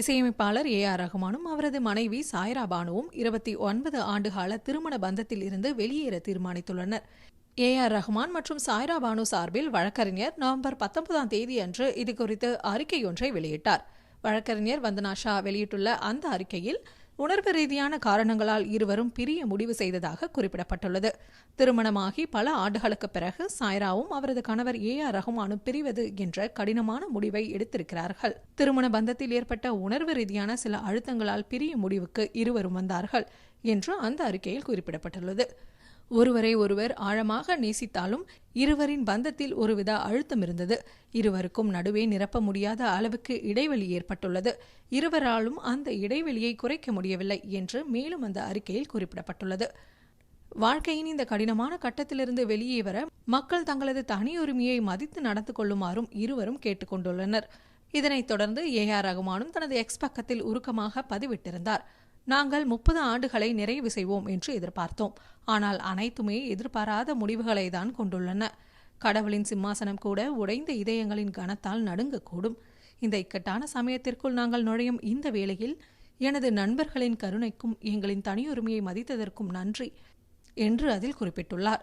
இசையமைப்பாளர் ஏ.ஆர். ரஹ்மானும் அவரது மனைவி சாய்ரா பானுவும் 29 ஆண்டுகால திருமண பந்தத்தில் இருந்து வெளியேற தீர்மானித்துள்ளனர். ஏ.ஆர். ரஹ்மான் மற்றும் சாய்ரா பானு சார்பில் வழக்கறிஞர் நவம்பர் 19ஆம் தேதி அன்று இதுகுறித்து அறிக்கையொன்றை வெளியிட்டார். வழக்கறிஞர் வந்தனா ஷா வெளியிட்டுள்ள அந்த அறிக்கையில் உணர்வு ரீதியான காரணங்களால் இருவரும் பிரிய முடிவு செய்ததாக குறிப்பிடப்பட்டுள்ளது. திருமணமாகி பல ஆண்டுகளுக்கு பிறகு சாய்ராவும் அவரது கணவர் ஏ.ஆர். ரஹ்மானும் பிரிவது என்ற கடினமான முடிவை எடுத்திருக்கிறார்கள். திருமண பந்தத்தில் ஏற்பட்ட உணர்வு ரீதியான சில அழுத்தங்களால் பிரிய முடிவுக்கு இருவரும் வந்தார்கள் என்று அந்த அறிக்கையில் குறிப்பிடப்பட்டுள்ளது. ஒருவரை ஒருவர் ஆழமாக நேசித்தாலும் இருவரின் பந்தத்தில் ஒருவித அழுத்தம் இருந்தது. இருவருக்கும் நடுவே நிரப்ப முடியாத அளவுக்கு இடைவெளி ஏற்பட்டுள்ளது. இருவராலும் அந்த இடைவெளியை குறைக்க முடியவில்லை என்று மேலும் அந்த அறிக்கையில் குறிப்பிடப்பட்டுள்ளது. வாழ்க்கையின் இந்த கடினமான கட்டத்திலிருந்து வெளியே வர மக்கள் தங்களது தனியுரிமையை மதித்து நடந்து கொள்ளுமாறும் இருவரும் கேட்டுக்கொண்டுள்ளனர். இதனைத் தொடர்ந்து ஏ.ஆர். ரஹ்மானும் தனது எக்ஸ் பக்கத்தில் உருக்கமாக பதிவிட்டிருந்தார். நாங்கள் 30 ஆண்டுகளை நிறைவு செய்வோம் என்று எதிர்பார்த்தோம். ஆனால் அனைத்துமே எதிர்பாராத முடிவுகளை தான் கொண்டுள்ளன. கடவுளின் சிம்மாசனம் கூட உடைந்த இதயங்களின் கனத்தால் நடுங்கக்கூடும். இந்த இக்கட்டான சமயத்திற்குள் நாங்கள் நுழையும் இந்த வேளையில் எனது நண்பர்களின் கருணைக்கும் எங்களின் தனியுரிமையை மதித்ததற்கும் நன்றி என்று அதில் குறிப்பிட்டுள்ளார்.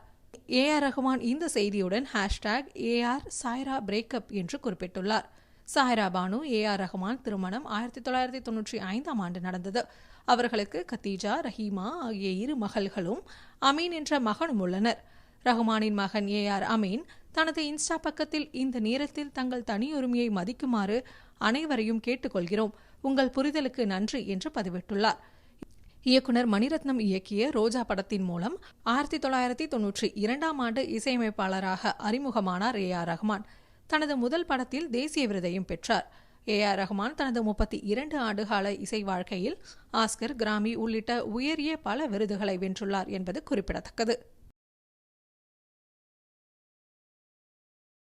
ஏ.ஆர். ரஹ்மான் இந்த செய்தியுடன் #AR சாய்ரா பிரேக்கப் என்று குறிப்பிட்டுள்ளார். சாய்ரா பானு ஏ.ஆர். ரஹ்மான் திருமணம் 1995ஆம் ஆண்டு நடந்தது. அவர்களுக்கு கத்தீஜா, ரஹீமா ஆகிய 2 மகள்களும் அமீன் என்ற மகனும் உள்ளனர். ரஹ்மானின் மகன் ஏ.ஆர். அமீன் தனது இன்ஸ்டா பக்கத்தில் இந்த நேரத்தில் தங்கள் தனியுரிமையை மதிக்குமாறு அனைவரையும் கேட்டுக்கொள்கிறோம். உங்கள் புரிதலுக்கு நன்றி என்று பதிவிட்டுள்ளார். இயக்குனர் மணிரத்னம் இயக்கிய ரோஜா படத்தின் மூலம் 1992ஆம் ஆண்டு இசையமைப்பாளராக அறிமுகமானார் ஏ.ஆர். ரஹ்மான். தனது முதல் படத்தில் தேசிய விருதையும் பெற்றார். ஏ.ஆர். ரஹ்மான் தனது 32 ஆண்டுகால இசை வாழ்க்கையில் ஆஸ்கர், கிராமி உள்ளிட்ட உயரிய பல விருதுகளை வென்றுள்ளார் என்பது குறிப்பிடத்தக்கது.